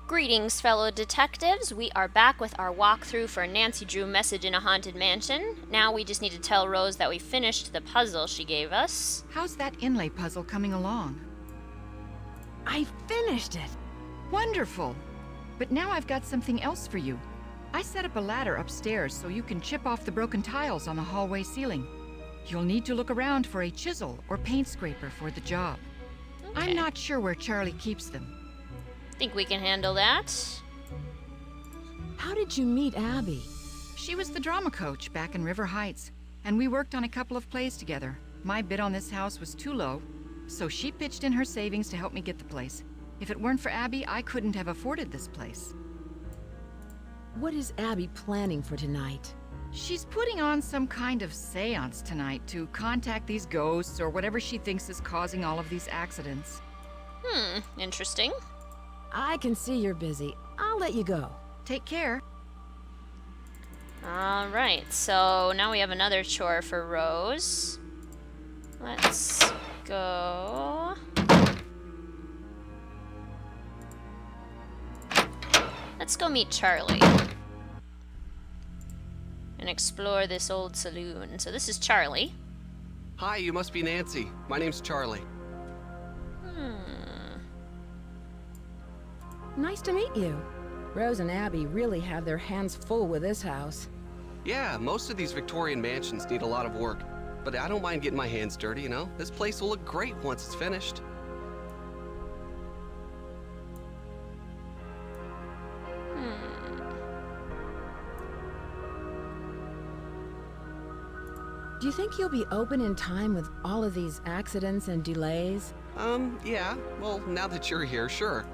Greetings, fellow detectives. We are back with our walkthrough for Nancy Drew Message in a Haunted Mansion. Now we just need to tell Rose that we finished the puzzle she gave us. How's that inlay puzzle coming along? I finished it! Wonderful! But now I've got something else for you. I set up a ladder upstairs so you can chip off the broken tiles on the hallway ceiling. You'll need to look around for a chisel or paint scraper for the job. Okay. I'm not sure where Charlie keeps them. Think we can handle that. How did you meet Abby? She was the drama coach back in River Heights, and we worked on a couple of plays together. My bid on this house was too low, so she pitched in her savings to help me get the place. If it weren't for Abby, I couldn't have afforded this place. What is Abby planning for tonight? She's putting on some kind of seance tonight to contact these ghosts or whatever she thinks is causing all of these accidents. Interesting. I can see you're busy. I'll let you go. Take care. Alright, so now we have another chore for Rose. Let's go. Let's go meet Charlie and explore this old saloon. So this is Charlie. Hi, you must be Nancy. My name's Charlie. Nice to meet you. Rose and Abby really have their hands full with this house. Yeah, most of these Victorian mansions need a lot of work, but I don't mind getting my hands dirty, you know? This place will look great once it's finished. Do you think you'll be open in time with all of these accidents and delays? Yeah. Well, now that you're here, sure.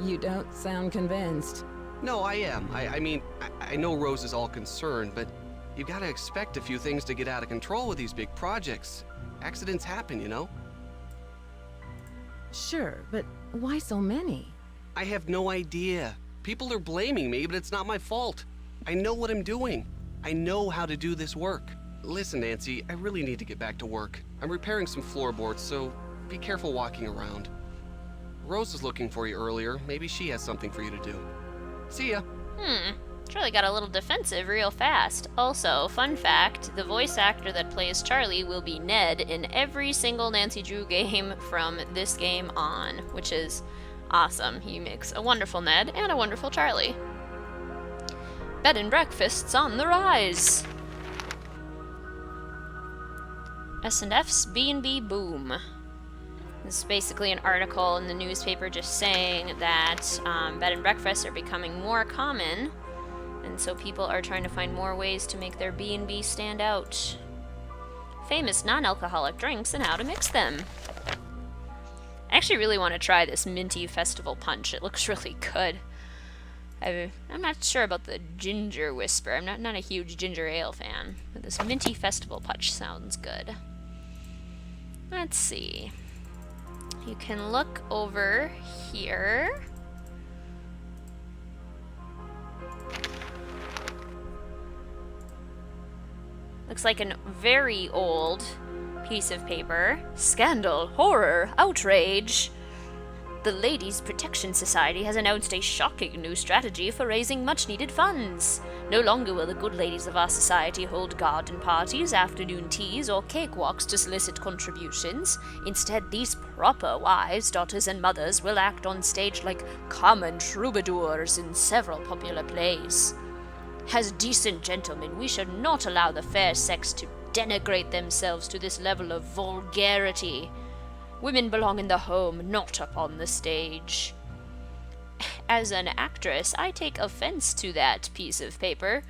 You don't sound convinced. No, I am. I mean, I know Rose is all concerned, but you gotta expect a few things to get out of control with these big projects. Accidents happen, you know? Sure, but why so many? I have no idea. People are blaming me, but it's not my fault. I know what I'm doing. I know how to do this work. Listen, Nancy, I really need to get back to work. I'm repairing some floorboards, so be careful walking around. Rose was looking for you earlier. Maybe she has something for you to do. See ya. Charlie got a little defensive real fast. Also, fun fact, the voice actor that plays Charlie will be Ned in every single Nancy Drew game from this game on, which is awesome. He makes a wonderful Ned and a wonderful Charlie. Bed and breakfasts on the rise. S&F's B&B boom. This is basically an article in the newspaper just saying that bed and breakfasts are becoming more common, and so people are trying to find more ways to make their B&B stand out. Famous non-alcoholic drinks and how to mix them. I actually really want to try this minty festival punch. It looks really good. I'm not sure about the ginger whisper. I'm not a huge ginger ale fan, but this minty festival punch sounds good. Let's see. You can look over here. Looks like a very old piece of paper. Scandal, horror, outrage. The Ladies Protection Society has announced a shocking new strategy for raising much-needed funds. No longer will the good ladies of our society hold garden parties, afternoon teas, or cakewalks to solicit contributions. Instead, these proper wives, daughters, and mothers will act on stage like common troubadours in several popular plays. As decent gentlemen, we should not allow the fair sex to denigrate themselves to this level of vulgarity. Women belong in the home, not upon the stage. As an actress, I take offense to that piece of paper.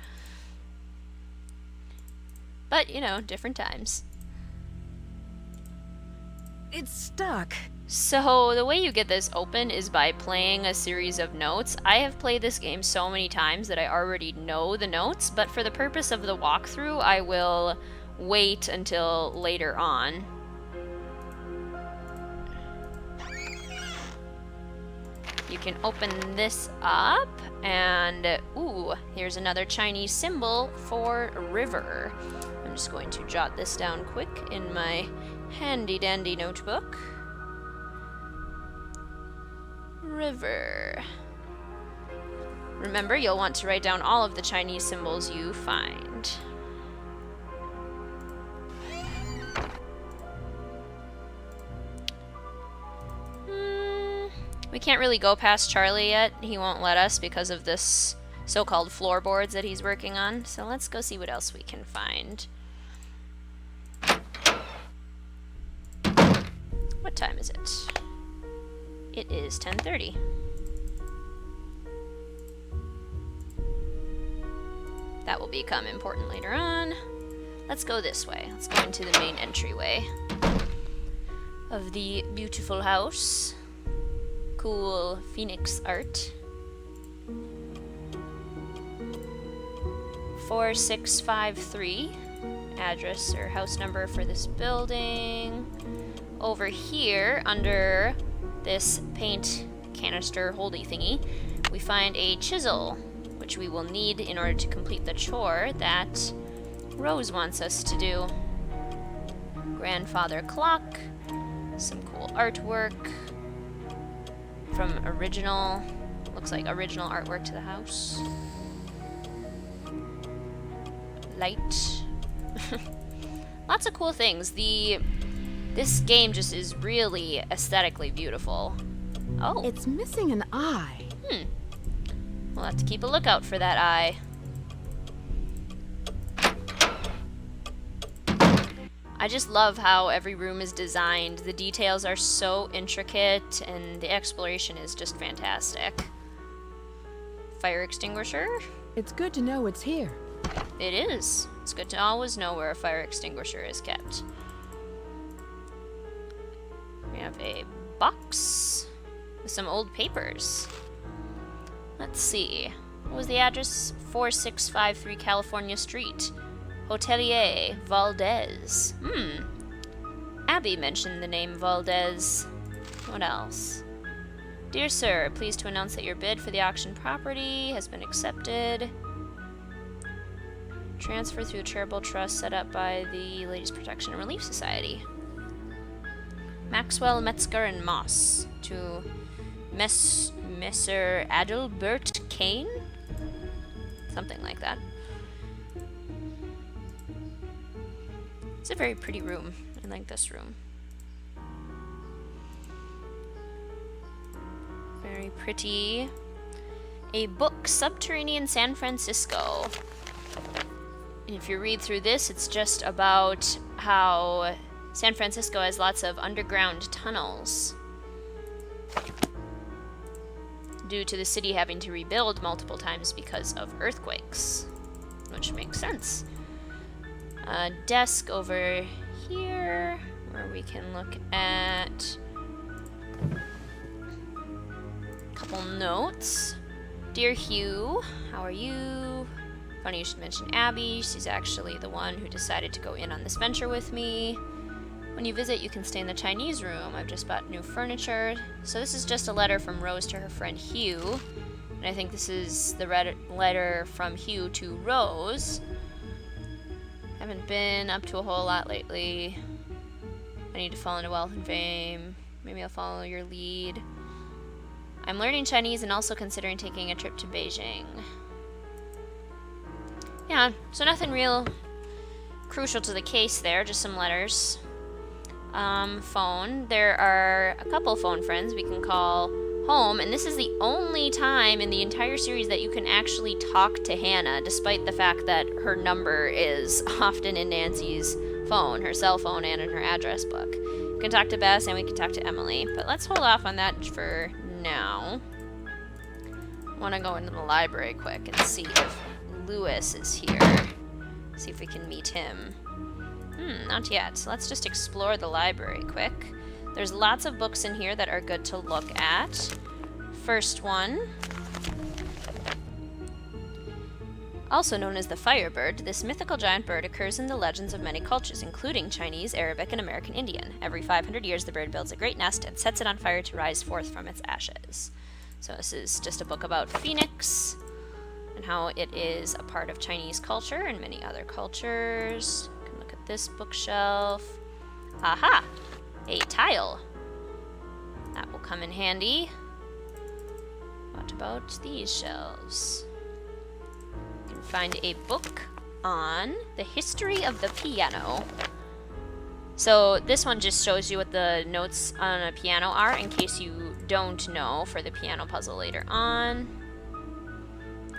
But, you know, different times. It's stuck. So, the way you get this open is by playing a series of notes. I have played this game so many times that I already know the notes, but for the purpose of the walkthrough, I will wait until later on. You can open this up, and ooh, here's another Chinese symbol for river. I'm just going to jot this down quick in my handy dandy notebook. River. Remember, you'll want to write down all of the Chinese symbols you find. We can't really go past Charlie yet. He won't let us because of this so-called floorboards that he's working on. So let's go see what else we can find. What time is it? It is 10:30. That will become important later on. Let's go this way. Let's go into the main entryway of the beautiful house. Cool Phoenix art. 4653. Address or house number for this building. Over here, under this paint canister holdy thingy, we find a chisel, which we will need in order to complete the chore that Rose wants us to do. Grandfather clock, some cool artwork from looks like original artwork to the house. Light. Lots of cool things. This game just is really aesthetically beautiful. Oh. It's missing an eye. We'll have to keep a lookout for that eye. I just love how every room is designed. The details are so intricate, and the exploration is just fantastic. Fire extinguisher? It's good to know it's here. It is. It's good to always know where a fire extinguisher is kept. We have a box with some old papers. Let's see. What was the address? 4653 California Street. Hotelier Valdez. Abby mentioned the name Valdez. What else? Dear sir, pleased to announce that your bid for the auction property has been accepted. Transfer through a charitable trust set up by the Ladies Protection and Relief Society. Maxwell, Metzger, and Moss to Messer Adalbert Kane? Something like that. It's a very pretty room. I like this room. Very pretty. A book, Subterranean San Francisco. If you read through this, it's just about how San Francisco has lots of underground tunnels due to the city having to rebuild multiple times because of earthquakes, which makes sense. A desk over here where we can look at a couple notes. Dear Hugh, how are you? Funny you should mention Abby. She's actually the one who decided to go in on this venture with me. When you visit, you can stay in the Chinese room. I've just bought new furniture. So this is just a letter from Rose to her friend Hugh. And I think this is the letter from Hugh to Rose. Haven't been up to a whole lot lately. I need to fall into wealth and fame. Maybe I'll follow your lead. I'm learning Chinese and also considering taking a trip to Beijing. Yeah, so nothing real crucial to the case there, just some letters. Phone. There are a couple phone friends we can call home, and this is the only time in the entire series that you can actually talk to Hannah, despite the fact that her number is often in Nancy's phone, her cell phone, and in her address book. We can talk to Bess, and we can talk to Emily, but let's hold off on that for now. I want to go into the library quick and see if Lewis is here. See if we can meet him. Not yet. So let's just explore the library quick. There's lots of books in here that are good to look at. First one. Also known as the Firebird, this mythical giant bird occurs in the legends of many cultures, including Chinese, Arabic, and American Indian. Every 500 years, the bird builds a great nest and sets it on fire to rise forth from its ashes. So this is just a book about Phoenix and how it is a part of Chinese culture and many other cultures. You can look at this bookshelf. Aha! A tile. That will come in handy. What about these shelves? You can find a book on the history of the piano. So this one just shows you what the notes on a piano are in case you don't know for the piano puzzle later on.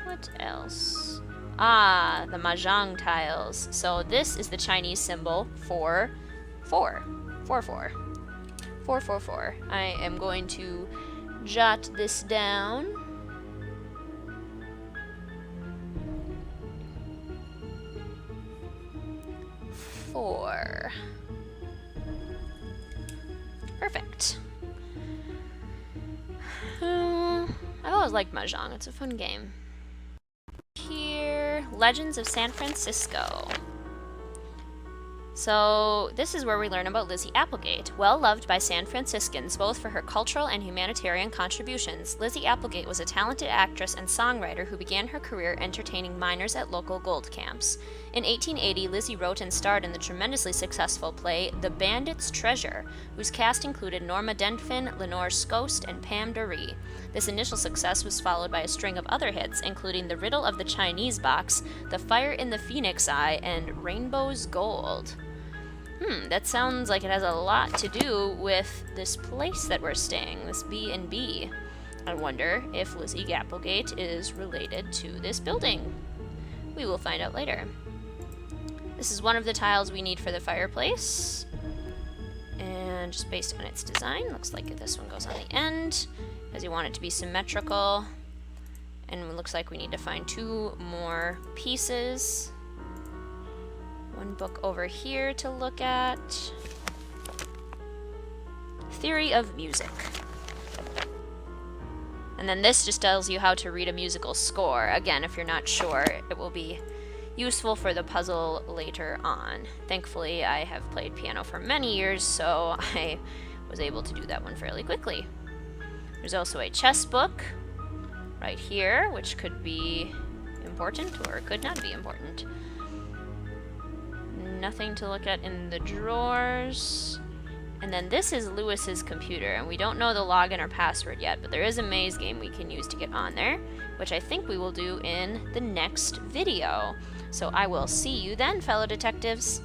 What else? Ah, the mahjong tiles. So this is the Chinese symbol for 4. 4, 4. 4, 4, 4. I am going to jot this down. Four. Perfect. I've always liked mahjong. It's a fun game. Here, Legends of San Francisco. So this is where we learn about Lizzie Applegate. Well loved by San Franciscans, both for her cultural and humanitarian contributions, Lizzie Applegate was a talented actress and songwriter who began her career entertaining miners at local gold camps. In 1880, Lizzie wrote and starred in the tremendously successful play The Bandit's Treasure, whose cast included Norma Denfin, Lenore Scost, and Pam Doree. This initial success was followed by a string of other hits, including The Riddle of the Chinese Box, The Fire in the Phoenix Eye, and Rainbow's Gold. That sounds like it has a lot to do with this place that we're staying, this B&B. I wonder if Lizzie Applegate is related to this building. We will find out later. This is one of the tiles we need for the fireplace. And just based on its design, looks like this one goes on the end, because you want it to be symmetrical. And it looks like we need to find 2 more pieces. One book over here to look at. Theory of Music. And then this just tells you how to read a musical score. Again, if you're not sure, it will be useful for the puzzle later on. Thankfully, I have played piano for many years, so I was able to do that one fairly quickly. There's also a chess book right here, which could be important or could not be important. Nothing to look at in the drawers. And then this is Lewis's computer, and we don't know the login or password yet, but there is a maze game we can use to get on there, which I think we will do in the next video. So I will see you then, fellow detectives.